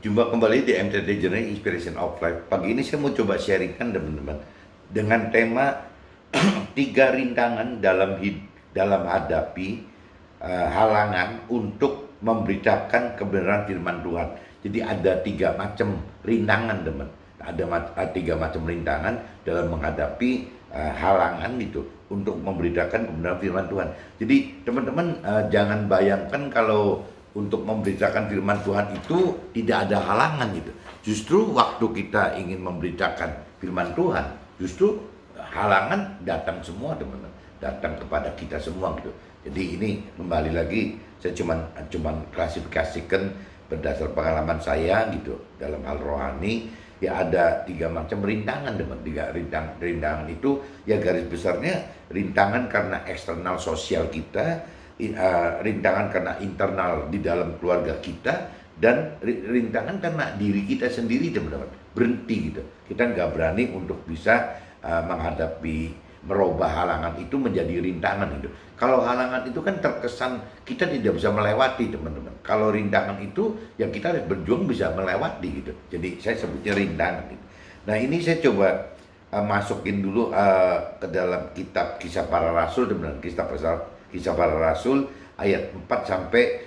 Jumpa kembali di MTD Journey Inspiration of Life. Pagi ini saya mau coba sharingkan teman-teman dengan tema tiga rintangan dalam hadapi halangan untuk memberitakan kebenaran firman Tuhan. Jadi ada tiga macam rintangan teman. Ada tiga macam rintangan dalam menghadapi halangan itu untuk memberitakan kebenaran firman Tuhan. Jadi teman-teman jangan bayangkan kalau untuk memberitakan firman Tuhan itu tidak ada halangan gitu. Justru waktu kita ingin memberitakan firman Tuhan, justru halangan datang semua teman-teman, datang kepada kita semua gitu. Jadi ini kembali lagi saya cuman klasifikasikan berdasar pengalaman saya gitu dalam hal rohani. Ya ada tiga macam rintangan teman. Rintangan itu ya garis besarnya rintangan karena eksternal sosial kita, rintangan karena internal di dalam keluarga kita, dan rintangan karena diri kita sendiri teman-teman. Berhenti gitu, kita nggak berani untuk bisa menghadapi, merubah halangan itu menjadi rintangan itu. Kalau halangan itu kan terkesan kita tidak bisa melewati teman-teman. Kalau rintangan itu ya kita harus berjuang bisa melewati gitu. Jadi saya sebutnya rintangan gitu. Nah ini saya coba masukin dulu ke dalam kitab Kisah Para Rasul teman-teman. Kisah Para Rasul ayat 4 sampai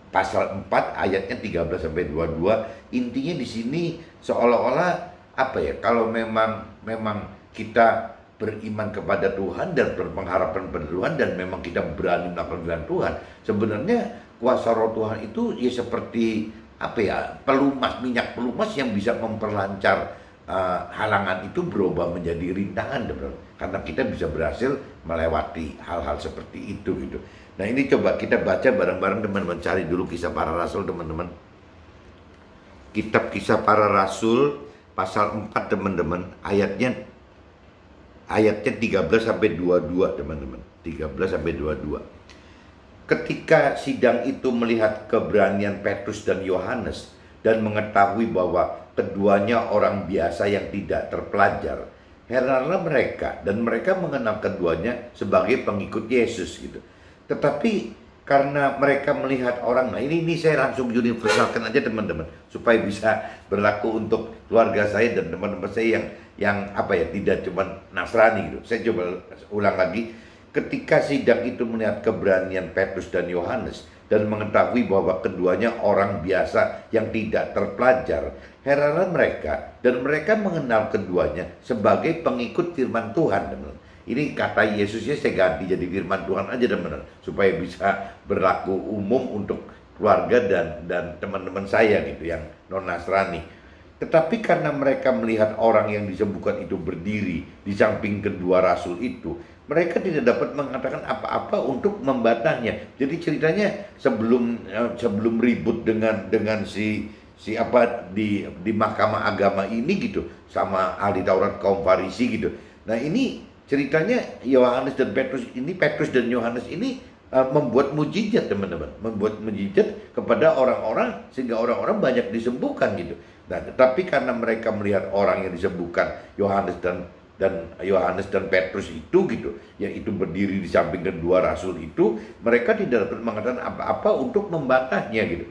pasal 4 ayatnya 13 sampai 22. Intinya di sini seolah-olah apa ya? Kalau memang kita beriman kepada Tuhan dan berpengharapan pada Tuhan dan memang kita berani melakukan firman Tuhan, sebenarnya kuasa Roh Tuhan itu ya seperti apa ya? Minyak pelumas yang bisa memperlancar halangan itu berubah menjadi rintangan teman-teman. Karena kita bisa berhasil melewati hal-hal seperti itu gitu. Nah ini coba kita baca bareng-bareng teman-teman, cari dulu Kisah Para Rasul teman-teman. Kitab Kisah Para Rasul pasal 4 teman-teman, ayatnya 13 sampai 22 teman-teman. 13 sampai 22. Ketika sidang itu melihat keberanian Petrus dan Yohanes dan mengetahui bahwa keduanya orang biasa yang tidak terpelajar, heranlah mereka dan mereka mengenal keduanya sebagai pengikut Yesus gitu. Tetapi karena mereka melihat orang, nah ini saya langsung universalkan aja teman-teman supaya bisa berlaku untuk keluarga saya dan teman-teman saya yang apa ya, tidak cuma Nasrani gitu. Saya coba ulang lagi. Ketika sidang itu melihat keberanian Petrus dan Yohanes dan mengetahui bahwa keduanya orang biasa yang tidak terpelajar, heranlah mereka dan mereka mengenal keduanya sebagai pengikut firman Tuhan teman-teman. Ini kata Yesusnya saya ganti jadi firman Tuhan aja teman-teman, supaya bisa berlaku umum untuk keluarga dan teman-teman saya gitu yang non Nasrani. Tetapi karena mereka melihat orang yang disembuhkan itu berdiri di samping kedua rasul itu, mereka tidak dapat mengatakan apa-apa untuk membatahnya. Jadi ceritanya sebelum ribut dengan si apa di mahkamah agama ini gitu sama ahli Taurat kaum Farisi gitu. Nah ini ceritanya Petrus dan Yohanes ini membuat mujizat teman-teman, membuat mujizat kepada orang-orang sehingga orang-orang banyak disembuhkan gitu. Nah, tetapi karena mereka melihat orang yang disembuhkan Yohanes dan Petrus itu gitu, yaitu berdiri di samping kedua rasul itu, mereka tidak dapat mengatakan apa-apa untuk membatahnya gitu.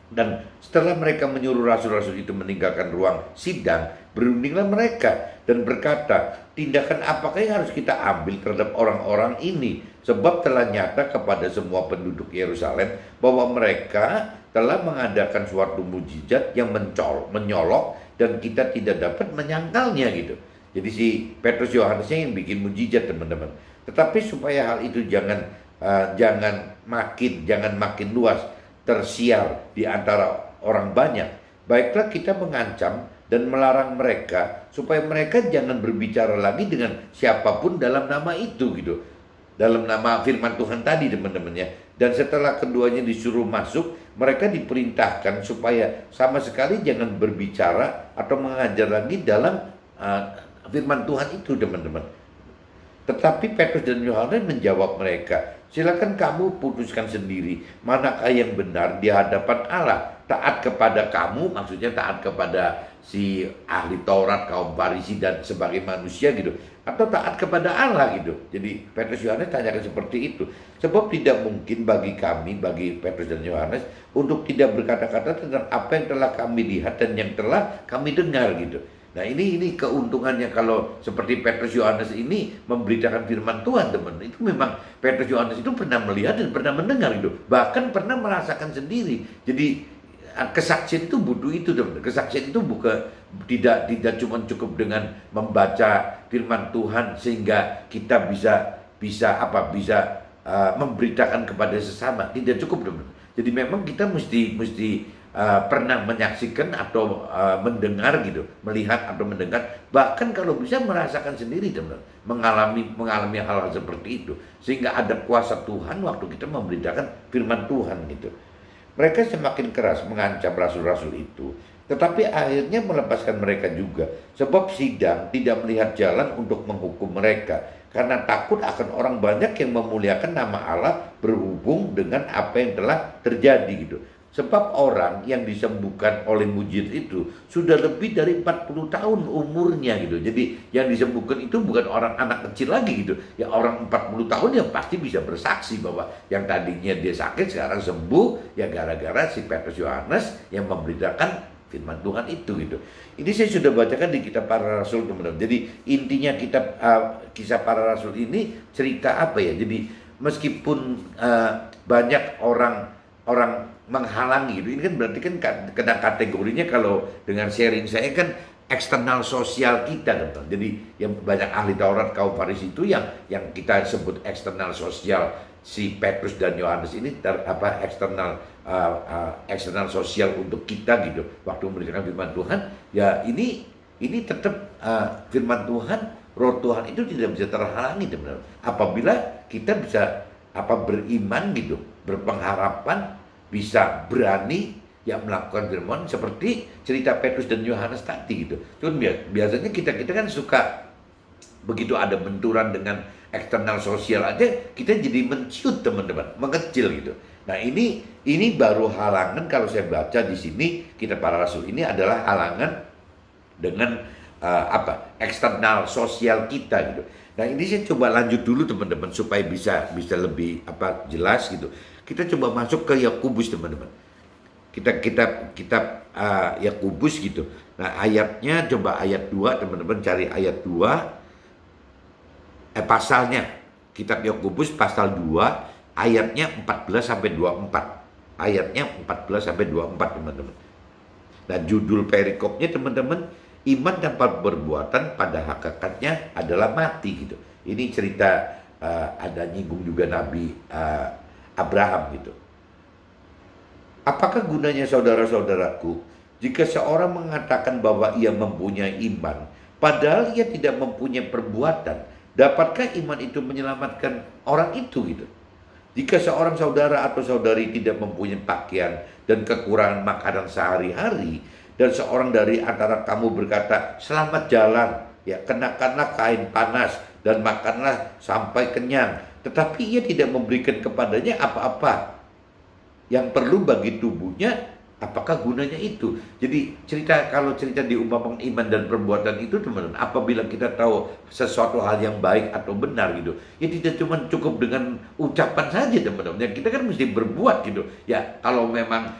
Dan setelah mereka menyuruh rasul-rasul itu meninggalkan ruang sidang, berundinglah mereka dan berkata, tindakan apakah yang harus kita ambil terhadap orang-orang ini? Sebab telah nyata kepada semua penduduk Yerusalem bahwa mereka telah mengadakan suatu mujizat yang menyolok dan kita tidak dapat menyangkalnya gitu. Jadi si Petrus Yohanesnya yang bikin mujizat teman-teman. Tetapi supaya hal itu jangan makin luas tersiar di antara orang banyak, baiklah kita mengancam dan melarang mereka supaya mereka jangan berbicara lagi dengan siapapun dalam nama itu gitu, dalam nama firman Tuhan tadi teman-teman ya. Dan setelah keduanya disuruh masuk, mereka diperintahkan supaya sama sekali jangan berbicara atau mengajar lagi dalam firman Tuhan itu teman-teman. Tetapi Petrus dan Yohanes menjawab mereka, silakan kamu putuskan sendiri manakah yang benar di hadapan Allah. Taat kepada kamu, maksudnya taat kepada si ahli Taurat, kaum Farisi dan sebagai manusia gitu, atau taat kepada Allah gitu. Jadi Petrus Yohanes tanyakan seperti itu. Sebab tidak mungkin bagi kami, bagi Petrus dan Yohanes, untuk tidak berkata-kata tentang apa yang telah kami lihat dan yang telah kami dengar gitu. Nah ini keuntungannya kalau seperti Petrus Yohanes ini memberitakan firman Tuhan, teman. Itu memang Petrus Yohanes itu pernah melihat dan pernah mendengar gitu, bahkan pernah merasakan sendiri. Jadi kesaksian itu butuh itu, teman. Kesaksian itu tidak cuma cukup dengan membaca firman Tuhan sehingga kita bisa memberitakan kepada sesama. Tidak cukup, teman. Jadi memang kita mesti pernah menyaksikan atau mendengar gitu, melihat atau mendengar, bahkan kalau bisa merasakan sendiri, teman, mengalami hal-hal seperti itu, sehingga ada kuasa Tuhan waktu kita memberitakan firman Tuhan gitu. Mereka semakin keras mengancam rasul-rasul itu, tetapi akhirnya melepaskan mereka juga, sebab sidang tidak melihat jalan untuk menghukum mereka, karena takut akan orang banyak yang memuliakan nama Allah berhubung dengan apa yang telah terjadi gitu. Sebab orang yang disembuhkan oleh mujizat itu sudah lebih dari 40 tahun umurnya gitu. Jadi yang disembuhkan itu bukan orang anak kecil lagi gitu. Ya orang 40 tahun yang pasti bisa bersaksi bahwa yang tadinya dia sakit sekarang sembuh. Ya gara-gara si Petrus Yohanes yang memberitakan firman Tuhan itu gitu. Ini saya sudah bacakan di kitab Para Rasul, teman-teman. Jadi intinya kitab Kisah Para Rasul ini cerita apa ya? Jadi meskipun banyak orang menghalangi gitu. Ini kan berarti kan kena kategorinya kalau dengan sharing saya kan eksternal sosial kita, teman. Jadi yang banyak ahli Taurat, kaum Farisi itu yang kita sebut eksternal sosial si Petrus dan Yohanes ini eksternal sosial untuk kita gitu. Waktu memberikan firman Tuhan, ya ini tetap firman Tuhan, roh Tuhan itu tidak bisa terhalangi, teman. Apabila kita bisa beriman gitu, berpengharapan, bisa berani yang melakukan firman seperti cerita Petrus dan Yohanes tadi gitu. Cuman biasanya kita kan suka begitu ada benturan dengan eksternal sosial aja kita jadi menciut, teman-teman, mengecil gitu. Nah ini baru halangan. Kalau saya baca di sini kitab Para Rasul ini adalah halangan dengan eksternal sosial kita gitu. Nah ini saya coba lanjut dulu, teman-teman, supaya bisa lebih jelas gitu. Kita coba masuk ke Yakobus, teman-teman. Kitab Yakobus gitu. Nah ayatnya, coba ayat 2, teman-teman, cari ayat 2. Pasalnya, kitab Yakobus pasal 2, ayatnya 14-24. Ayatnya 14-24, teman-teman. Nah judul perikopnya, teman-teman, iman tanpa perbuatan pada hakikatnya adalah mati gitu. Ini cerita ada nyinggung juga Nabi Abraham gitu. Apakah gunanya, saudara-saudaraku, jika seorang mengatakan bahwa ia mempunyai iman, padahal ia tidak mempunyai perbuatan? Dapatkah iman itu menyelamatkan orang itu gitu? Jika seorang saudara atau saudari tidak mempunyai pakaian dan kekurangan makanan sehari-hari, dan seorang dari antara kamu berkata, selamat jalan, ya kenakanlah kain panas dan makanlah sampai kenyang, tetapi ia tidak memberikan kepadanya apa-apa yang perlu bagi tubuhnya, apakah gunanya itu? Jadi kalau cerita diumpamakan iman dan perbuatan itu, teman-teman, apabila kita tahu sesuatu hal yang baik atau benar gitu, ya tidak cuma cukup dengan ucapan saja, teman-teman. Kita kan mesti berbuat gitu. Ya kalau memang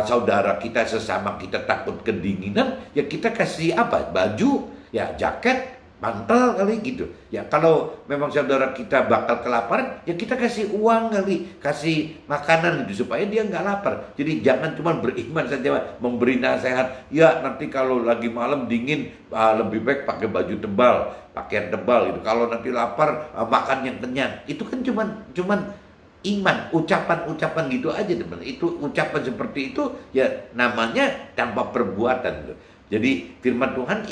saudara kita sesama kita takut kedinginan, ya kita kasih baju, ya jaket, mantel kali gitu. Ya kalau memang saudara kita bakal kelaparan, ya kita kasih uang kali, kasih makanan gitu supaya dia nggak lapar. Jadi jangan cuma beriman saja, memberi nasihat. Ya nanti kalau lagi malam dingin, lebih baik pakai baju tebal, pakaian tebal gitu. Kalau nanti lapar, makan yang kenyang. Itu kan cuman iman, ucapan-ucapan gitu aja, teman. Itu ucapan seperti itu ya namanya tanpa perbuatan gitu. Jadi firman Tuhan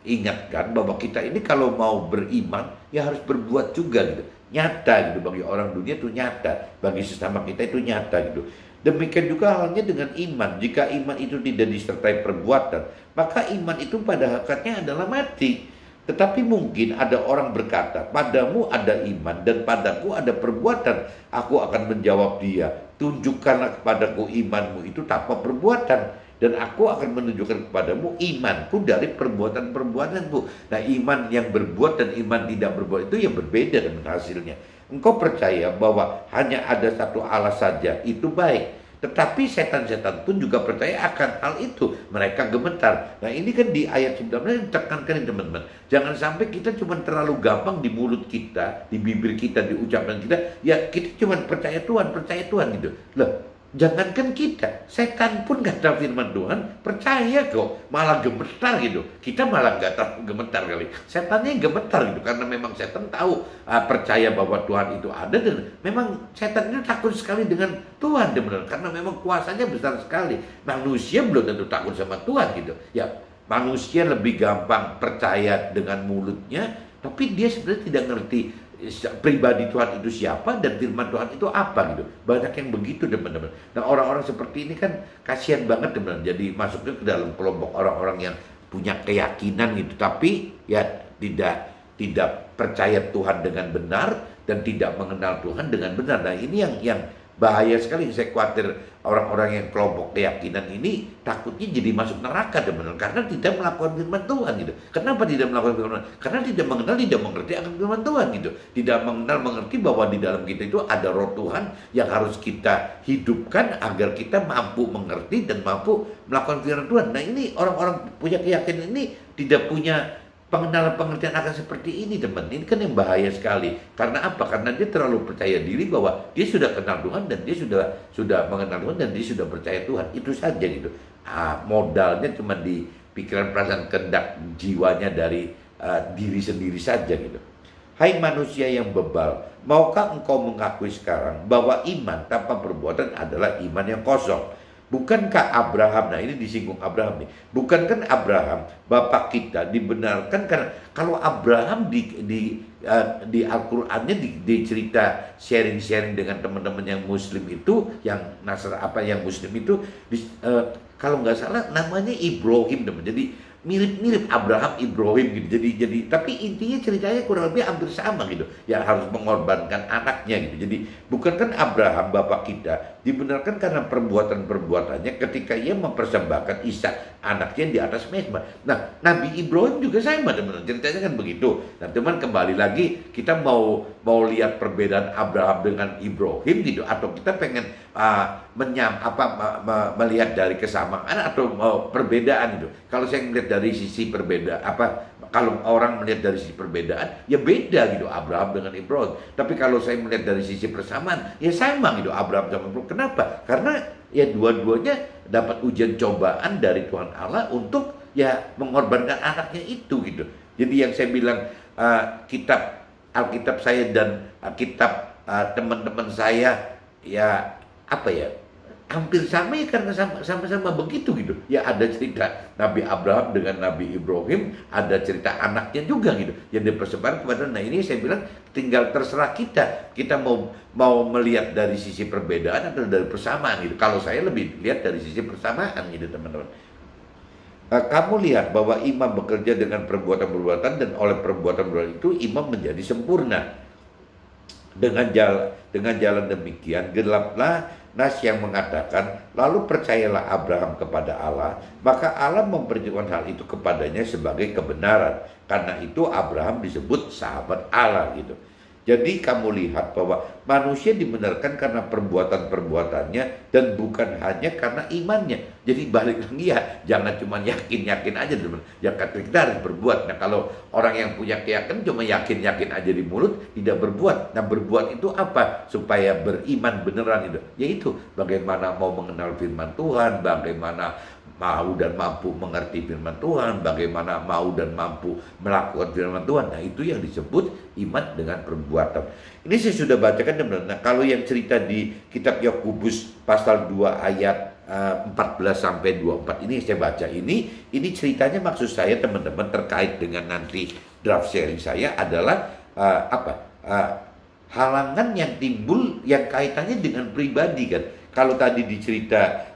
ingatkan bahwa kita ini kalau mau beriman ya harus berbuat juga gitu. Nyata gitu, bagi orang dunia itu nyata, bagi sesama kita itu nyata gitu. Demikian juga halnya dengan iman. Jika iman itu tidak disertai perbuatan, maka iman itu pada hakikatnya adalah mati. Tetapi mungkin ada orang berkata, padamu ada iman dan padaku ada perbuatan. Aku akan menjawab dia, tunjukkanlah kepadaku imanmu itu tanpa perbuatan. Dan aku akan menunjukkan kepadamu imanku dari perbuatan-perbuatanku. Nah, iman yang berbuat dan iman tidak berbuat itu ya berbeda dengan hasilnya. Engkau percaya bahwa hanya ada satu Allah saja, itu baik. Tetapi setan-setan pun juga percaya akan hal itu. Mereka gemetar. Nah, ini kan di ayat 19 ditekankan teman-teman. Jangan sampai kita cuma terlalu gampang di mulut kita, di bibir kita, di ucapan kita, ya kita cuma percaya Tuhan gitu. Loh, jangankan kita, setan pun kata firman Tuhan percaya kok, malah gemetar gitu. Kita malah nggak tahu gemetar kali. Setannya gemetar gitu karena memang setan tahu, percaya bahwa Tuhan itu ada, dan memang setan itu takut sekali dengan Tuhan benar, karena memang kuasanya besar sekali. Manusia belum tentu takut sama Tuhan gitu. Ya, manusia lebih gampang percaya dengan mulutnya, tapi dia sebenarnya tidak ngerti pribadi Tuhan itu siapa dan firman Tuhan itu apa gitu. Banyak yang begitu teman-teman. Nah, orang-orang seperti ini kan kasihan banget teman-teman. Jadi masuknya ke dalam kelompok orang-orang yang punya keyakinan gitu, tapi ya tidak percaya Tuhan dengan benar dan tidak mengenal Tuhan dengan benar. Nah, ini yang bahaya sekali. Saya khawatir orang-orang yang kelompok keyakinan ini takutnya jadi masuk neraka teman-teman, karena tidak melakukan firman Tuhan gitu. Kenapa tidak melakukan firman Tuhan? Karena tidak mengenal, tidak mengerti akan firman Tuhan gitu. Tidak mengenal, mengerti bahwa di dalam kita itu ada roh Tuhan yang harus kita hidupkan agar kita mampu mengerti dan mampu melakukan firman Tuhan. Nah, ini orang-orang punya keyakinan ini tidak punya pengenalan pengertian akan seperti ini teman. Ini kan yang bahaya sekali. Karena apa? Karena dia terlalu percaya diri bahwa dia sudah kenal Tuhan dan dia sudah mengenal Tuhan dan dia sudah percaya Tuhan. Itu saja gitu. Modalnya cuma di pikiran, perasaan, kehendak jiwanya dari diri sendiri saja gitu. Hai manusia yang bebal, maukah engkau mengakui sekarang bahwa iman tanpa perbuatan adalah iman yang kosong? Bukankah Abraham, nah ini disinggung Abraham nih, bukankah Abraham bapak kita dibenarkan? Karena kalau Abraham di Al-Qur'annya di cerita sharing-sharing dengan teman-teman yang Muslim itu, yang yang Muslim itu, kalau nggak salah namanya Ibrahim teman. Jadi mirip-mirip Abraham Ibrahim gitu. Jadi tapi intinya ceritanya kurang lebih hampir sama gitu. Yang harus mengorbankan anaknya gitu. Jadi bukankah Abraham bapak kita dibenarkan karena perbuatan-perbuatannya ketika ia mempersembahkan Ishak anaknya di atas mezbah. Nah, Nabi Ibrahim juga sama teman-teman. Ceritanya kan begitu. Nah, teman kembali lagi kita mau lihat perbedaan Abraham dengan Ibrahim gitu, atau kita pengen melihat dari kesamaan atau perbedaan gitu. Kalau saya melihat dari sisi perbedaan, kalau orang melihat dari sisi perbedaan, ya beda gitu Abraham dengan Ibrahim. Tapi kalau saya melihat dari sisi persamaan, ya sama gitu Abraham sama Ibrahim. Kenapa? Karena ya dua-duanya dapat ujian cobaan dari Tuhan Allah untuk ya mengorbankan anaknya itu gitu. Jadi yang saya bilang, Alkitab saya dan Alkitab teman-teman saya ya hampir sama ya, karena sama-sama begitu gitu. Ya ada cerita Nabi Abraham dengan Nabi Ibrahim, ada cerita anaknya juga gitu yang dipersembahkan kepada. Nah, ini saya bilang tinggal terserah kita mau melihat dari sisi perbedaan atau dari persamaan gitu. Kalau saya lebih lihat dari sisi persamaan gitu teman-teman. Kamu lihat bahwa imam bekerja dengan perbuatan-perbuatan, dan oleh perbuatan-perbuatan itu imam menjadi sempurna. Dengan jalan demikian gelaplah nas yang mengatakan, lalu percayalah Abraham kepada Allah, maka Allah memperhitungkan hal itu kepadanya sebagai kebenaran. Karena itu Abraham disebut sahabat Allah gitu. Jadi kamu lihat bahwa manusia dibenarkan karena perbuatan-perbuatannya dan bukan hanya karena imannya. Jadi balik lagi ya, jangan cuma yakin-yakin aja teman. Ya kita harus berbuat. Nah, kalau orang yang punya keyakinan cuma yakin-yakin aja di mulut, tidak berbuat. Nah, berbuat itu apa? Supaya beriman beneran itu. Yaitu bagaimana mau mengenal firman Tuhan, bagaimana mau dan mampu mengerti firman Tuhan, bagaimana mau dan mampu melakukan firman Tuhan. Nah, itu yang disebut iman dengan perbuatan. Ini saya sudah bacakan teman-teman. Nah, kalau yang cerita di kitab Yakobus pasal 2 ayat 14 sampai 24 ini saya baca, ini ceritanya maksud saya teman-teman terkait dengan nanti draft sharing saya adalah halangan yang timbul yang kaitannya dengan pribadi kan. Kalau tadi dicerita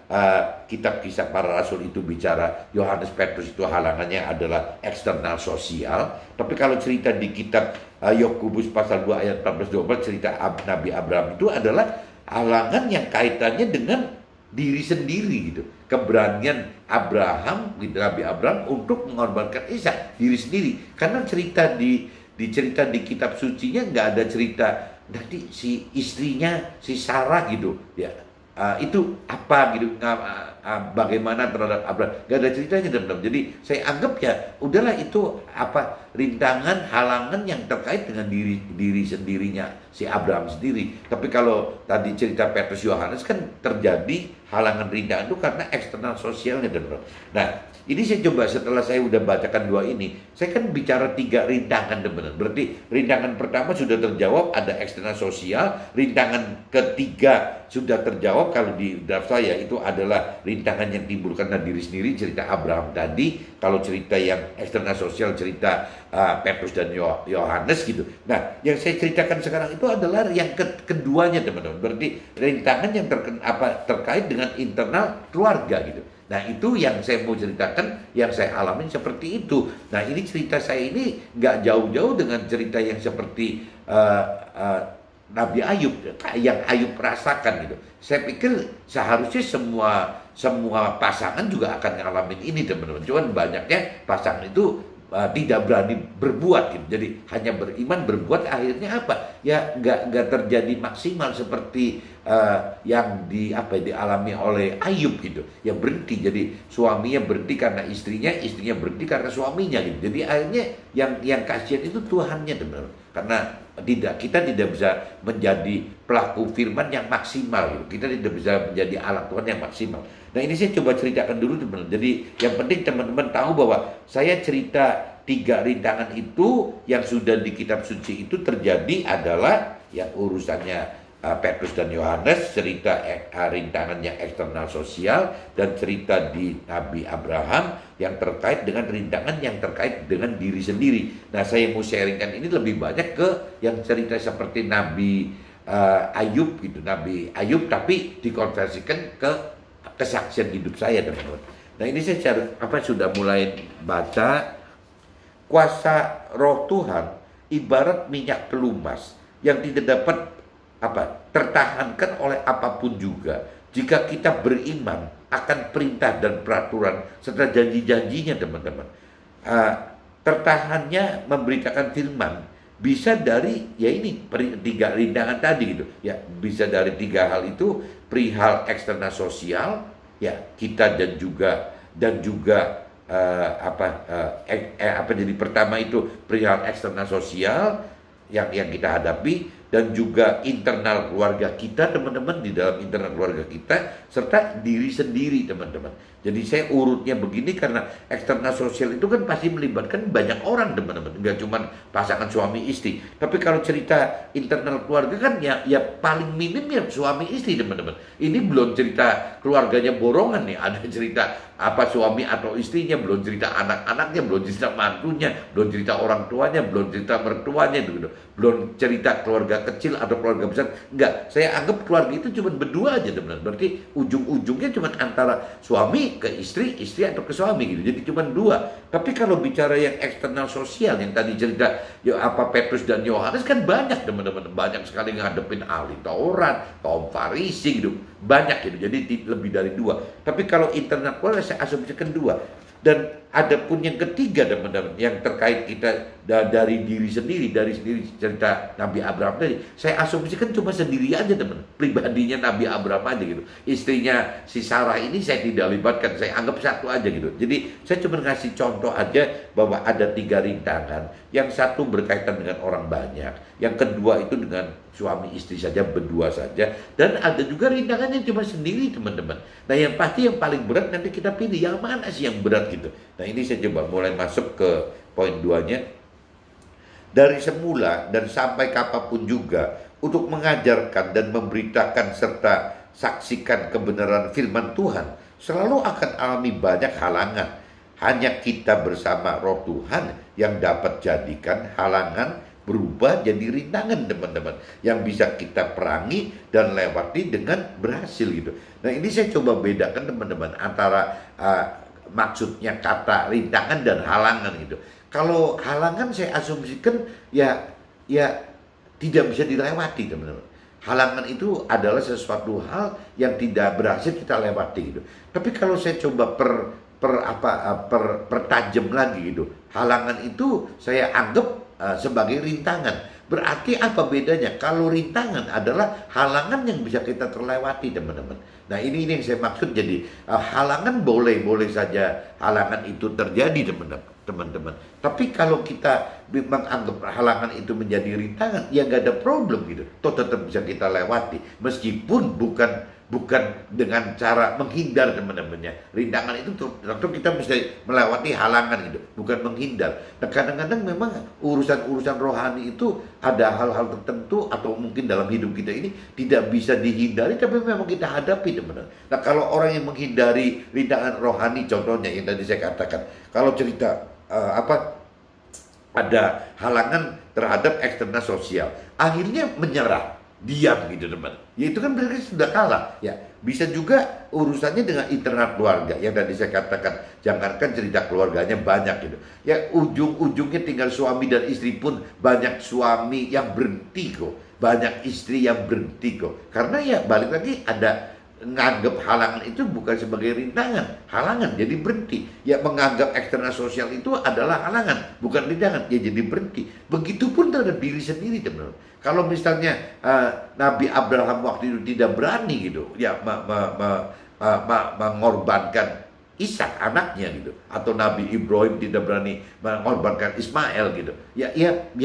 kitab Kisah Para Rasul itu bicara Yohanes Petrus itu halangannya adalah eksternal sosial. Tapi kalau cerita di kitab Yakobus pasal 2 ayat 14-12 cerita Nabi Abraham itu adalah halangan yang kaitannya dengan diri sendiri gitu. Keberanian Abraham, Nabi Abraham untuk mengorbankan Ishak, diri sendiri. Karena cerita cerita di kitab sucinya nggak ada cerita nanti si istrinya si Sarah gitu ya. Itu apa gitu, bagaimana terhadap Abraham, gak ada ceritanya teman-teman. Jadi saya anggap ya udahlah itu rintangan halangan yang terkait dengan diri sendirinya si Abraham sendiri. Tapi kalau tadi cerita Petrus Yohanes kan terjadi halangan rintangan itu karena eksternal sosialnya teman-teman. Nah ini saya coba setelah saya udah bacakan 2 ini, saya kan bicara 3 rintangan teman-teman. Berarti rintangan pertama sudah terjawab, ada eksternal sosial. Rintangan ketiga sudah terjawab kalau di draft saya, itu adalah rintangan yang timbul karena diri sendiri, cerita Abraham tadi. Kalau cerita yang eksternal sosial, cerita Petrus dan Yohanes gitu. Nah yang saya ceritakan sekarang itu adalah yang keduanya teman-teman. Berarti rintangan yang terkait dengan internal keluarga gitu. Nah itu yang saya mau ceritakan, yang saya alamin seperti itu. Nah ini cerita saya ini nggak jauh-jauh dengan cerita yang seperti Nabi Ayub, yang Ayub rasakan gitu. Saya pikir seharusnya semua pasangan juga akan ngalamin ini teman-teman. Cuman banyaknya pasangan itu tidak berani berbuat gitu. Jadi hanya beriman berbuat, akhirnya apa? Ya nggak terjadi maksimal seperti yang dialami oleh Ayub gitu. Ya berhenti. Jadi suaminya berhenti karena istrinya berhenti karena suaminya gitu. Jadi akhirnya yang kasihan itu Tuhannya teman-teman. Karena kita tidak bisa menjadi pelaku firman yang maksimal gitu. Kita tidak bisa menjadi alat Tuhan yang maksimal. Nah ini saya coba ceritakan dulu teman-teman. Jadi yang penting teman-teman tahu bahwa saya cerita 3 rintangan itu yang sudah di kitab suci itu terjadi adalah yang urusannya Petrus dan Yohanes, cerita rintangan yang eksternal sosial, dan cerita di Nabi Abraham yang terkait dengan rintangan yang terkait dengan diri sendiri. Nah saya mau sharingkan ini lebih banyak ke yang cerita seperti Nabi Ayub gitu, Nabi Ayub tapi dikonversikan ke kesaksian hidup saya teman-teman. Nah ini saya sudah mulai baca. Kuasa roh Tuhan ibarat minyak pelumas yang tidak dapat tertahankan oleh apapun juga. Jika kita beriman akan perintah dan peraturan serta janji-janjinya teman-teman. Tertahannya memberitakan firman bisa dari ya ini 3 rintangan tadi gitu. Ya bisa dari 3 hal itu, perihal eksternal sosial ya kita dan juga jadi pertama itu perihal eksternal sosial yang kita hadapi, dan juga internal keluarga kita teman-teman, di dalam internal keluarga kita serta diri sendiri teman-teman. Jadi saya urutnya begini karena eksternal sosial itu kan pasti melibatkan banyak orang teman-teman, nggak cuma pasangan suami istri. Tapi kalau cerita internal keluarga kan ya paling minim ya suami istri teman-teman. Ini belum cerita keluarganya borongan nih, ada cerita suami atau istrinya, belum cerita anak-anaknya, belum cerita mantunya, belum cerita orang tuanya, belum cerita mertuanya gitu. Belum cerita keluarga kecil atau keluarga besar. Enggak, saya anggap keluarga itu cuma berdua aja teman-teman. Berarti ujung-ujungnya cuma antara suami ke istri atau ke suami gitu. Jadi cuma 2. Tapi kalau bicara yang eksternal sosial yang tadi cerita Petrus dan Yohanes kan banyak teman-teman, banyak sekali ngadepin ahli Taurat, kaum Farisi gitu. Banyak gitu. Jadi lebih dari 2. Tapi kalau internal keluarga saya asumsikan 2. Dan ada pun yang ketiga teman-teman yang terkait kita dari diri sendiri cerita Nabi Abraham tadi, saya asumsikan cuma sendiri aja teman, pribadinya Nabi Abraham aja gitu. Istrinya si Sarah ini saya tidak libatkan, saya anggap satu aja gitu. Jadi saya cuma ngasih contoh aja bahwa ada 3 rintangan. Yang satu berkaitan dengan orang banyak, yang kedua itu dengan suami istri saja, berdua saja, dan ada juga rintangannya cuma sendiri teman-teman. Nah yang pasti yang paling berat nanti kita pilih yang mana sih yang berat gitu. Nah ini saya coba mulai masuk ke poin 2-nya. Dari semula dan sampai kapanpun juga untuk mengajarkan dan memberitakan serta saksikan kebenaran firman Tuhan selalu akan alami banyak halangan. Hanya kita bersama roh Tuhan yang dapat jadikan halangan berubah jadi rintangan teman-teman, yang bisa kita perangi dan lewati dengan berhasil gitu. Nah ini saya coba bedakan teman-teman antara maksudnya kata rintangan dan halangan gitu. Kalau halangan saya asumsikan ya tidak bisa dilewati teman-teman. Halangan itu adalah sesuatu hal yang tidak berhasil kita lewati gitu. Tapi kalau saya coba pertajam lagi gitu, halangan itu saya anggap sebagai rintangan. Berarti apa bedanya? Kalau rintangan adalah halangan yang bisa kita terlewati teman-teman. Nah ini yang saya maksud. Jadi halangan boleh saja halangan itu terjadi teman-teman. Tapi kalau kita menganggap halangan itu menjadi rintangan, ya nggak ada problem gitu. Toh tetap bisa kita lewati, meskipun bukan dengan cara menghindar teman-temannya. Rintangan itu tentu kita bisa melewati halangan gitu, bukan menghindar. Nah kadang-kadang memang urusan-urusan rohani itu ada hal-hal tertentu atau mungkin dalam hidup kita ini tidak bisa dihindari, tapi memang kita hadapi teman-teman. Nah kalau orang yang menghindari rintangan rohani, contohnya yang tadi saya katakan, kalau cerita ada halangan terhadap eksternal sosial, akhirnya menyerah, diam gitu teman. Ya itu kan berarti sudah kalah. Ya bisa juga urusannya dengan internal keluarga yang tadi saya katakan, jangankan cerita keluarganya banyak gitu. Ya ujung-ujungnya tinggal suami dan istri pun banyak suami yang berhenti kok, banyak istri yang berhenti kok. Karena ya balik lagi ada menganggap halangan itu bukan sebagai rintangan, halangan jadi berhenti. Ya menganggap eksternal sosial itu adalah halangan, bukan rintangan, ya jadi berhenti. Begitupun terhadap diri sendiri teman-teman. Kalau misalnya Nabi Abraham waktu itu tidak berani gitu, ya mengorbankan Ishak anaknya gitu, atau Nabi Ibrahim tidak berani mengorbankan Ismail gitu, ya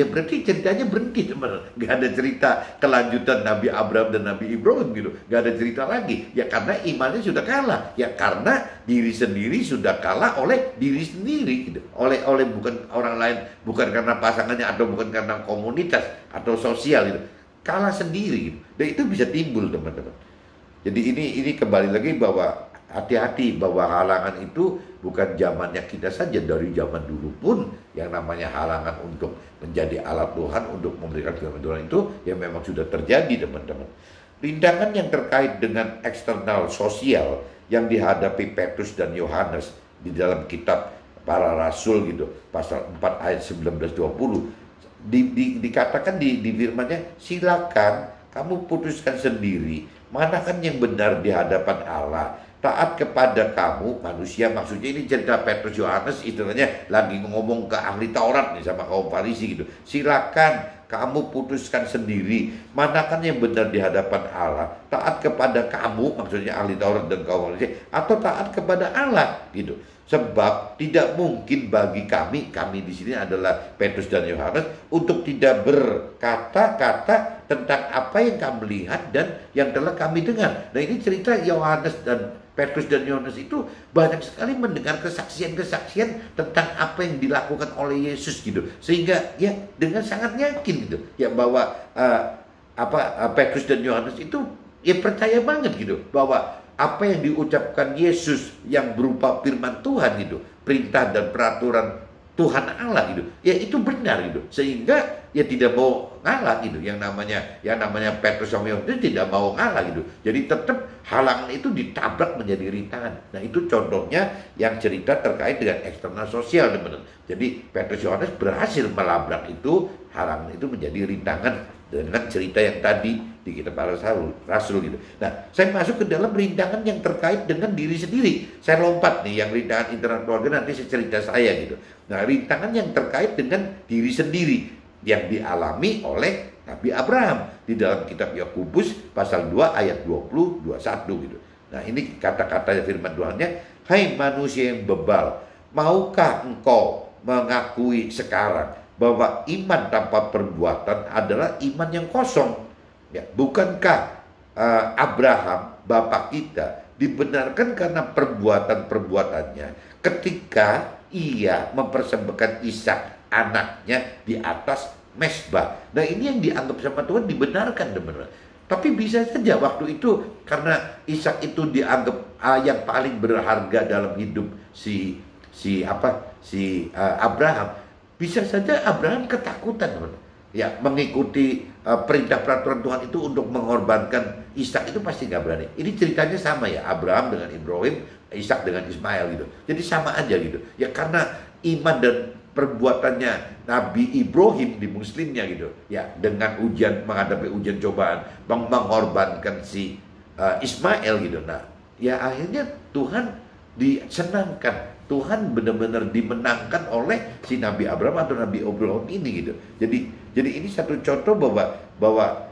berarti ceritanya berhenti teman. Gak ada cerita kelanjutan Nabi Abraham dan Nabi Ibrahim gitu, gak ada cerita lagi. Ya karena imannya sudah kalah, ya karena diri sendiri sudah kalah oleh diri sendiri gitu, oleh bukan orang lain, bukan karena pasangannya atau bukan karena komunitas atau sosial gitu, kalah sendiri gitu. Dan itu bisa timbul teman-teman. Jadi ini kembali lagi bahwa hati-hati bahwa halangan itu bukan zamannya kita saja, dari zaman dulu pun yang namanya halangan untuk menjadi alat Tuhan, untuk memberikan firman Tuhan itu ya memang sudah terjadi teman-teman. Rintangan yang terkait dengan eksternal sosial yang dihadapi Petrus dan Yohanes di dalam kitab para rasul gitu, pasal 4 ayat 19-20 dikatakan di firman-Nya, silakan kamu putuskan sendiri mana kan yang benar di hadapan Allah. Taat kepada kamu manusia, maksudnya ini cerita Petrus Yohanes istilahnya lagi ngomong ke ahli Taurat nih sama kaum Farisi gitu. Silakan kamu putuskan sendiri manakan yang benar di hadapan Allah. Taat kepada kamu, maksudnya ahli Taurat dan kaum Farisi, atau taat kepada Allah gitu. Sebab tidak mungkin bagi kami di sini adalah Petrus dan Yohanes, untuk tidak berkata-kata tentang apa yang kami lihat dan yang telah kami dengar. Nah ini cerita Yohanes dan Petrus dan Yohanes itu banyak sekali mendengar kesaksian-kesaksian tentang apa yang dilakukan oleh Yesus gitu, sehingga ya dengan sangat yakin gitu ya bahwa Petrus dan Yohanes itu ya percaya banget gitu bahwa apa yang diucapkan Yesus yang berupa firman Tuhan gitu, perintah dan peraturan Tuhan Allah gitu, ya itu benar gitu, sehingga ya tidak mau ngalah gitu. Yang namanya Petrus sama Yohanes tidak mau ngalah gitu. Jadi tetap halangan itu ditabrak menjadi rintangan. Nah itu contohnya yang cerita terkait dengan eksternal sosial teman-teman. Jadi Petrus Yohanes berhasil melabrak itu, halangan itu menjadi rintangan dengan cerita yang tadi di kitab para rasul gitu. Nah, saya masuk ke dalam rintangan yang terkait dengan diri sendiri. Saya lompat nih, yang rintangan internal keluarga nanti saya cerita saya gitu. Nah, rintangan yang terkait dengan diri sendiri yang dialami oleh Nabi Abraham di dalam kitab Yakobus pasal 2 ayat 20-21 gitu. Nah, ini kata-kata firman Tuhannya, hai manusia yang bebal, maukah engkau mengakui sekarang bahwa iman tanpa perbuatan adalah iman yang kosong? Ya, bukankah Abraham bapak kita dibenarkan karena perbuatan-perbuatannya ketika ia mempersembahkan Ishak anaknya di atas mezbah? Nah ini yang dianggap sama Tuhan dibenarkan teman-teman. Tapi bisa saja waktu itu karena Ishak itu dianggap yang paling berharga dalam hidup si Abraham, bisa saja Abraham ketakutan teman-teman. ya mengikuti perintah peraturan Tuhan itu untuk mengorbankan Ishak itu pasti nggak berani. Ini ceritanya sama ya, Abraham dengan Ibrahim, Ishak dengan Ismail gitu. Jadi sama aja gitu. Ya karena iman dan perbuatannya Nabi Ibrahim di muslimnya gitu. Ya dengan ujian, menghadapi ujian cobaan, mengorbankan si Ismail gitu. Nah, ya akhirnya Tuhan disenangkan. Tuhan benar-benar dimenangkan oleh si Nabi Abraham atau Nabi Ibrahim ini gitu. Jadi ini satu contoh bahwa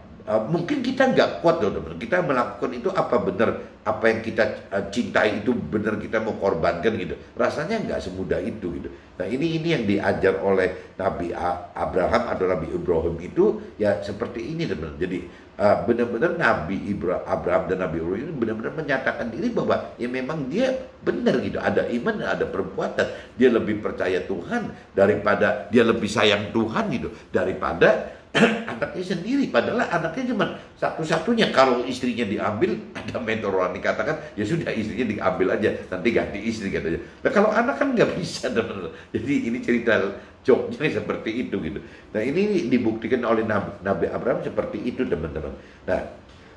mungkin kita nggak kuat loh teman. Kita melakukan itu apa benar, apa yang kita cintai itu benar kita mau korbankan gitu. Rasanya nggak semudah itu gitu. Nah ini yang diajar oleh Nabi Abraham atau Nabi Ibrahim itu ya seperti ini teman. Jadi benar-benar Nabi Abraham dan Nabi Ibrahim ini benar-benar menyatakan diri bahwa ya memang dia benar gitu, ada iman dan ada perbuatan. Dia lebih percaya Tuhan daripada, dia lebih sayang Tuhan gitu daripada anaknya sendiri. Padahal anaknya cuma satu-satunya. Kalau istrinya diambil, ada mentor rohani katakan ya sudah istrinya diambil aja, nanti ganti istri katanya. Nah kalau anak kan nggak bisa teman-teman. Jadi ini cerita joknya seperti itu gitu. Nah ini dibuktikan oleh Nabi Abraham seperti itu teman-teman. Nah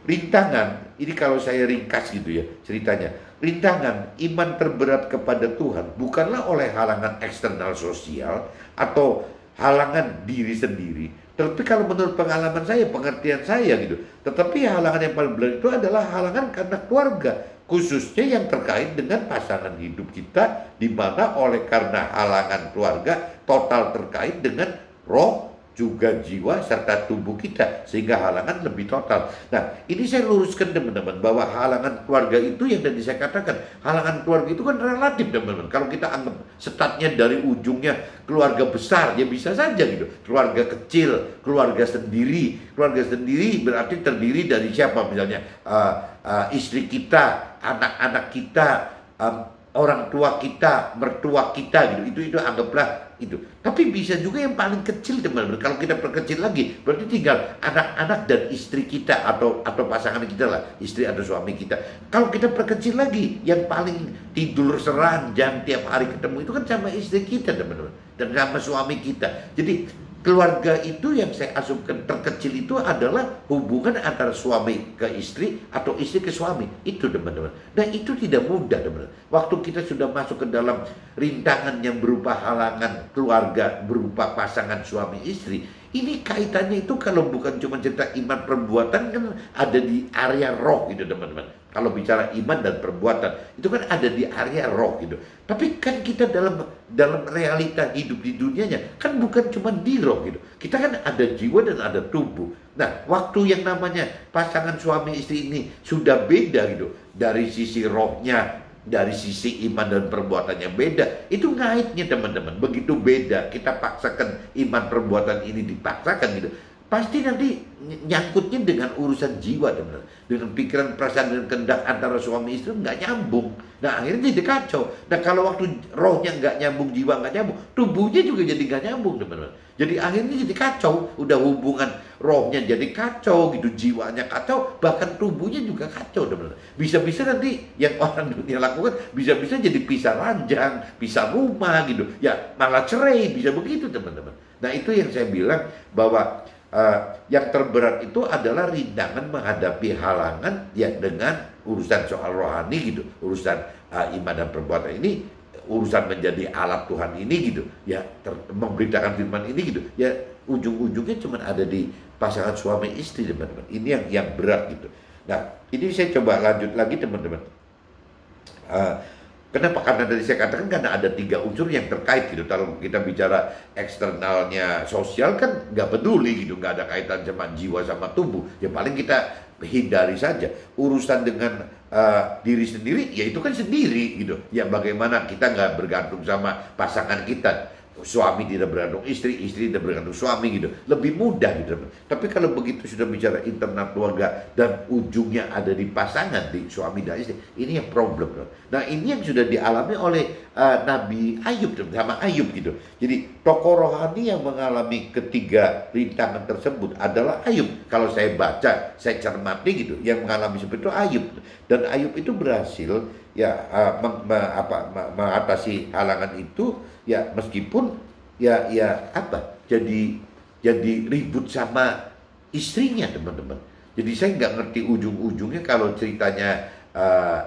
rintangan ini kalau saya ringkas gitu ya ceritanya. Rintangan iman terberat kepada Tuhan bukanlah oleh halangan eksternal sosial atau halangan diri sendiri. Tapi kalau menurut pengalaman saya, pengertian saya gitu, tetapi halangan yang paling berat itu adalah halangan karena keluarga, khususnya yang terkait dengan pasangan hidup kita, di mana oleh karena halangan keluarga total terkait dengan roh, juga jiwa serta tubuh kita, sehingga halangan lebih total. Nah ini saya luruskan teman-teman bahwa halangan keluarga itu yang tadi saya katakan, halangan keluarga itu kan relatif teman-teman. Kalau kita anggap statnya dari ujungnya keluarga besar ya bisa saja gitu, keluarga kecil, keluarga sendiri berarti terdiri dari siapa, misalnya istri kita, anak-anak kita, orang tua kita, mertua kita gitu. Itu anggaplah itu. Tapi bisa juga yang paling kecil teman-teman. Kalau kita perkecil lagi, berarti tinggal anak-anak dan istri kita atau pasangan kita lah, istri atau suami kita. Kalau kita perkecil lagi, yang paling tidur seranjang tiap hari ketemu itu kan sama istri kita teman-teman, dan sama suami kita. Jadi keluarga itu yang saya asumsikan terkecil itu adalah hubungan antara suami ke istri atau istri ke suami. Itu teman-teman. Nah itu tidak mudah teman-teman. Waktu kita sudah masuk ke dalam rintangan yang berupa halangan keluarga, berupa pasangan suami istri, ini kaitannya itu kalau bukan cuma cerita iman perbuatan kan ada di area roh gitu teman-teman. Kalau bicara iman dan perbuatan itu kan ada di area roh gitu. Tapi kan kita dalam realita hidup di dunianya kan bukan cuma di roh gitu. Kita kan ada jiwa dan ada tubuh. Nah, waktu yang namanya pasangan suami istri ini sudah beda gitu dari sisi rohnya, dari sisi iman dan perbuatannya beda, itu ngaitnya teman-teman. Begitu beda, kita paksakan iman perbuatan ini dipaksakan gitu, pasti nanti nyangkutnya dengan urusan jiwa teman-teman, dengan pikiran, perasaan dan kehendak antara suami istri nggak nyambung. Nah akhirnya jadi kacau. Nah kalau waktu rohnya nggak nyambung, jiwa nggak nyambung, tubuhnya juga jadi nggak nyambung teman-teman. Jadi akhirnya jadi kacau. Udah hubungan rohnya jadi kacau gitu, jiwanya kacau, bahkan tubuhnya juga kacau teman-teman. Bisa-bisa nanti yang orang dunia lakukan, bisa-bisa jadi pisah ranjang, pisah rumah gitu, ya malah cerai, bisa begitu teman-teman. Nah itu yang saya bilang bahwa yang terberat itu adalah rintangan menghadapi halangan ya dengan urusan soal rohani gitu, urusan iman dan perbuatan ini, urusan menjadi alat Tuhan ini gitu, ya memberitakan firman ini gitu, ya ujung-ujungnya cuma ada di pasangan suami istri teman-teman. Ini yang berat gitu. Nah ini saya coba lanjut lagi teman-teman. Kenapa? Karena tadi saya katakan karena ada 3 unsur yang terkait gitu. Kalau kita bicara eksternalnya sosial kan nggak peduli gitu, nggak ada kaitan sama jiwa sama tubuh. Ya paling kita hindari saja. Urusan dengan diri sendiri, ya itu kan sendiri gitu. Ya bagaimana kita nggak bergantung sama pasangan kita. Suami tidak bergantung istri, istri tidak bergantung suami gitu. Lebih mudah gitu. Tapi kalau begitu sudah bicara internal keluarga dan ujungnya ada di pasangan, di suami dan istri, ini yang problem. Nah ini yang sudah dialami oleh Nabi Ayub sama Ayub gitu. Jadi tokoh rohani yang mengalami ketiga rintangan tersebut adalah Ayub. Kalau saya baca, saya cermati gitu, yang mengalami seperti itu Ayub. Dan Ayub itu berhasil ya mengatasi halangan itu ya, meskipun jadi jadi ribut sama istrinya, teman-teman. Jadi saya nggak ngerti ujung-ujungnya kalau ceritanya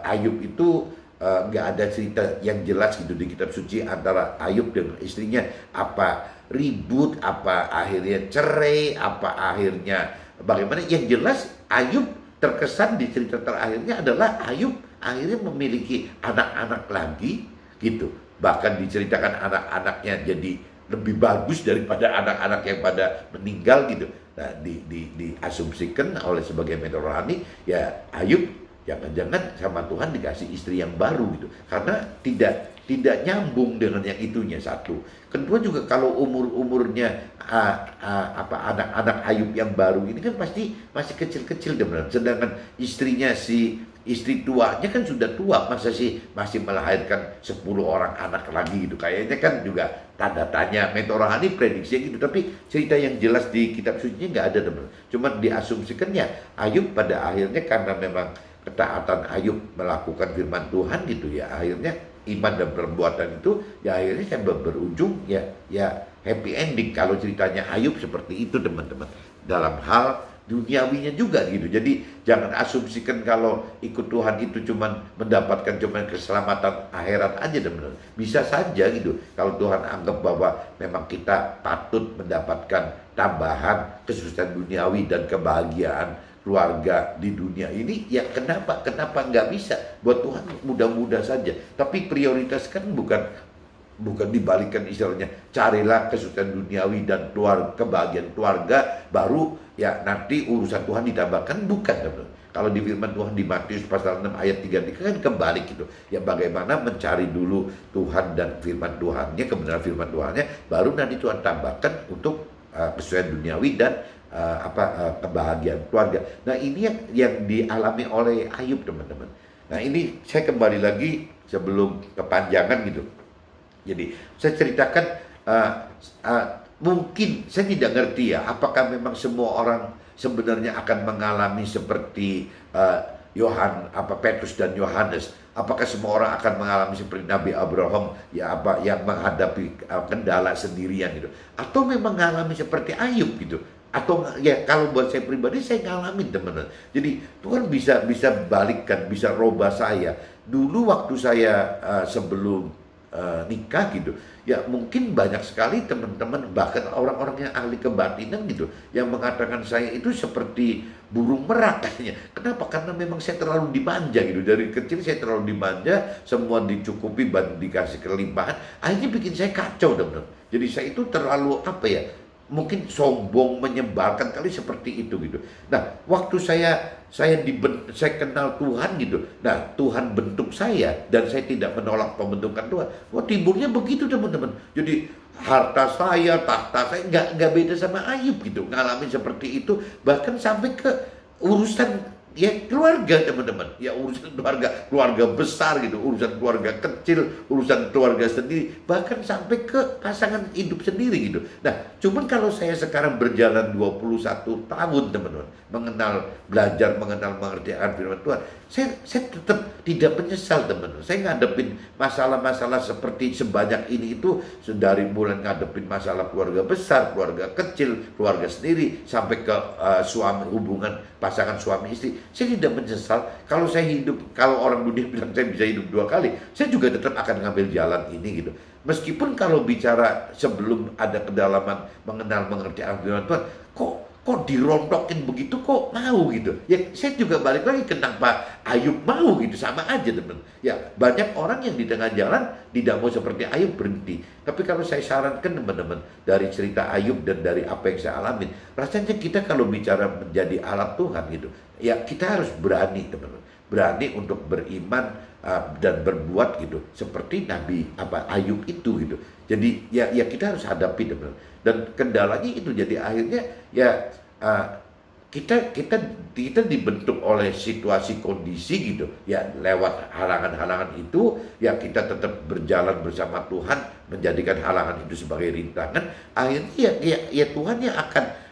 Ayub itu nggak ada cerita yang jelas gitu di kitab suci antara Ayub dengan istrinya. Apa ribut, apa akhirnya cerai, apa akhirnya bagaimana. Yang jelas Ayub terkesan di cerita terakhirnya adalah Ayub akhirnya memiliki anak-anak lagi gitu. Bahkan diceritakan anak-anaknya jadi lebih bagus daripada anak-anak yang pada meninggal gitu. Nah, diasumsikan oleh sebagian metode rohani, ya Ayub jangan-jangan sama Tuhan dikasih istri yang baru gitu. Karena tidak nyambung dengan yang itunya, satu. Kedua juga kalau umurnya anak-anak Ayub yang baru ini kan pasti masih kecil-kecil, sedangkan istrinya istri tuanya kan sudah tua, masa sih masih melahirkan 10 orang anak lagi gitu. Kayaknya kan juga tanda tanya. Metode rohani prediksi gitu, tapi cerita yang jelas di kitab suci nggak ada, teman-teman. Cuma diasumsikan ya Ayub pada akhirnya karena memang ketaatan Ayub melakukan firman Tuhan gitu ya, akhirnya iman dan perbuatan itu ya akhirnya saya berujung ya happy ending kalau ceritanya Ayub seperti itu, teman-teman. Dalam hal duniawinya juga gitu. Jadi jangan asumsikan kalau ikut Tuhan itu cuman mendapatkan keselamatan akhirat aja, teman-teman. Bisa saja gitu kalau Tuhan anggap bahwa memang kita patut mendapatkan tambahan kesusahan duniawi dan kebahagiaan keluarga di dunia ini, ya kenapa nggak bisa? Buat Tuhan mudah-mudah saja. Tapi prioritas kan bukan dibalikkan istilahnya, carilah kesusahan duniawi dan kebahagiaan keluarga, baru ya nanti urusan Tuhan ditambahkan, bukan, teman. Kalau di firman Tuhan di Matius pasal 6 ayat 3 kan kebalik gitu. Ya bagaimana mencari dulu Tuhan dan firman Tuhannya, kebenaran firman Tuhannya, baru nanti Tuhan tambahkan untuk kesusahan duniawi dan kebahagiaan keluarga. Nah ini yang dialami oleh Ayub, teman-teman. Nah ini saya kembali lagi sebelum kepanjangan gitu. Jadi saya ceritakan mungkin saya tidak ngerti ya, apakah memang semua orang sebenarnya akan mengalami seperti Petrus dan Yohanes. Apakah semua orang akan mengalami seperti Nabi Abraham ya yang menghadapi kendala sendirian gitu, atau memang mengalami seperti Ayub gitu. Atau ya kalau buat saya pribadi saya ngalamin, teman-teman. Jadi Tuhan bisa balikkan, bisa robah saya. Dulu waktu saya sebelum nikah gitu, ya mungkin banyak sekali teman-teman, bahkan orang-orang yang ahli kebatinan gitu, yang mengatakan saya itu seperti burung merak katanya. Kenapa? Karena memang saya terlalu dimanja gitu. Dari kecil saya terlalu dimanja, semua dicukupi, dikasih kelimpahan, akhirnya bikin saya kacau, teman-teman. Jadi saya itu terlalu mungkin sombong, menyebalkan kali seperti itu gitu. Nah, waktu saya kenal Tuhan gitu. Nah, Tuhan bentuk saya dan saya tidak menolak pembentukan Tuhan. Wah, timbulnya begitu, teman-teman. Jadi harta saya, tahta saya nggak beda sama Ayub gitu. Ngalamin seperti itu, bahkan sampai ke urusan ya keluarga, teman-teman. Ya urusan keluarga besar gitu, urusan keluarga kecil, urusan keluarga sendiri, bahkan sampai ke pasangan hidup sendiri gitu. Nah, cuman kalau saya sekarang berjalan 21 tahun, teman-teman, belajar mengenal mengerti akan firman Tuhan, saya tetap tidak menyesal, teman-teman. Saya ngadepin masalah-masalah seperti sebanyak ini itu dari mulai ngadepin masalah keluarga besar, keluarga kecil, keluarga sendiri, sampai ke hubungan pasangan suami istri. Saya tidak menyesal. Kalau orang dunia bilang saya bisa hidup 2 kali, saya juga tetap akan ngambil jalan ini gitu. Meskipun kalau bicara sebelum ada kedalaman mengenal mengerti firman Tuhan, kok dirontokin begitu, kok mau gitu. Ya saya juga balik lagi, kenapa Ayub mau gitu, sama aja, teman. Ya banyak orang yang di tengah jalan tidak mau seperti Ayub, berhenti. Tapi kalau saya sarankan, teman-teman, dari cerita Ayub dan dari apa yang saya alamin, rasanya kita kalau bicara menjadi alat Tuhan gitu, ya kita harus berani, teman-teman. Berani untuk beriman dan berbuat gitu, seperti Nabi Ayub itu gitu. Jadi ya kita harus hadapi, teman-teman. Dan kendalanya itu, jadi akhirnya ya kita dibentuk oleh situasi kondisi gitu ya, lewat halangan-halangan itu ya kita tetap berjalan bersama Tuhan, menjadikan halangan itu sebagai rintangan. Akhirnya ya Tuhan yang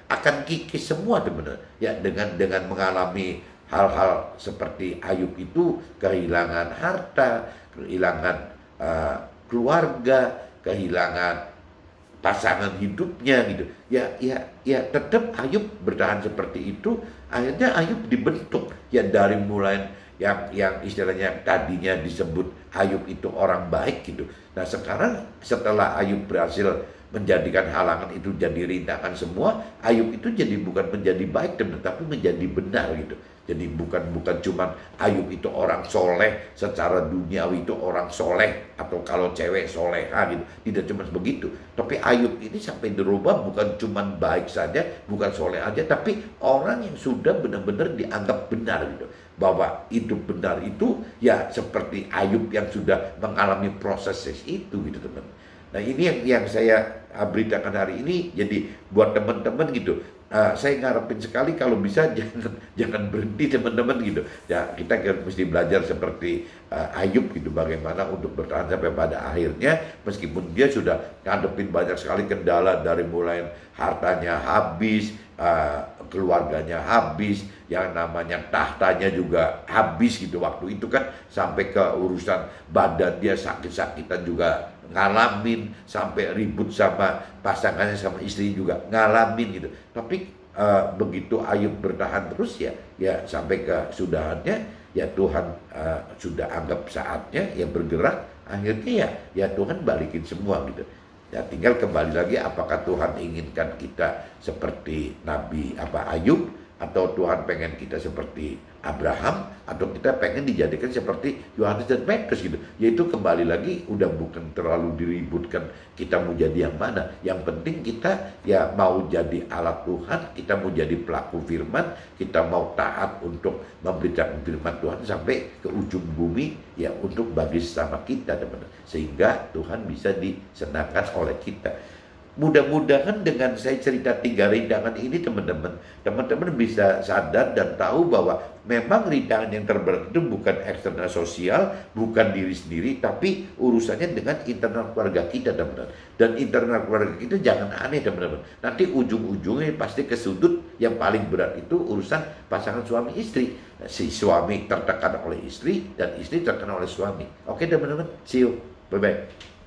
akan kikis semua, teman-teman. Ya dengan mengalami hal-hal seperti Ayub itu, kehilangan harta, kehilangan keluarga, kehilangan pasangan hidupnya gitu. Ya tetap Ayub bertahan seperti itu. Akhirnya Ayub dibentuk ya dari mulai yang istilahnya tadinya disebut Ayub itu orang baik gitu. Nah sekarang setelah Ayub berhasil menjadikan halangan itu jadi rintangan semua, Ayub itu jadi bukan menjadi baik tetapi menjadi benar gitu. Jadi bukan cuman Ayub itu orang soleh, secara duniawi itu orang soleh, atau kalau cewek soleha gitu. Tidak cuma begitu. Tapi Ayub ini sampai dirubah bukan cuman baik saja, bukan soleh aja, tapi orang yang sudah benar-benar dianggap benar gitu. Bahwa hidup benar itu ya seperti Ayub yang sudah mengalami proses itu gitu teman. Nah ini yang saya beritakan hari ini. Jadi buat teman-teman gitu, saya ngarepin sekali kalau bisa jangan berhenti teman-teman gitu. Ya kita mesti belajar seperti Ayub gitu, bagaimana untuk bertahan sampai pada akhirnya meskipun dia sudah ngadepin banyak sekali kendala, dari mulai hartanya habis, keluarganya habis, yang namanya tahtanya juga habis gitu waktu itu kan, sampai ke urusan badan dia sakit-sakitan juga ngalamin, sampai ribut sama pasangannya, sama istri juga ngalamin gitu. Tapi begitu Ayub bertahan terus ya sampai ke sudahannya ya Tuhan sudah anggap saatnya ya bergerak, akhirnya ya Tuhan balikin semua gitu. Ya tinggal kembali lagi, apakah Tuhan inginkan kita seperti Nabi Ayub, atau Tuhan pengen kita seperti Abraham, atau kita pengen dijadikan seperti Yohanes dan Petrus gitu. Yaitu kembali lagi udah bukan terlalu diributkan kita mau jadi yang mana. Yang penting kita ya mau jadi alat Tuhan, kita mau jadi pelaku firman, kita mau taat untuk memberitakan firman Tuhan sampai ke ujung bumi ya, untuk bagi sesama kita teman-teman, sehingga Tuhan bisa disenangkan oleh kita. Mudah-mudahan dengan saya cerita 3 rintangan ini teman-teman bisa sadar dan tahu bahwa memang rintangan yang terberat itu bukan eksternal sosial, bukan diri sendiri, tapi urusannya dengan internal keluarga kita teman-teman. Dan internal keluarga kita jangan aneh teman-teman. Nanti ujung-ujungnya pasti ke sudut yang paling berat, itu urusan pasangan suami istri. Si suami tertekan oleh istri dan istri tertekan oleh suami. Oke teman-teman, see you, bye-bye.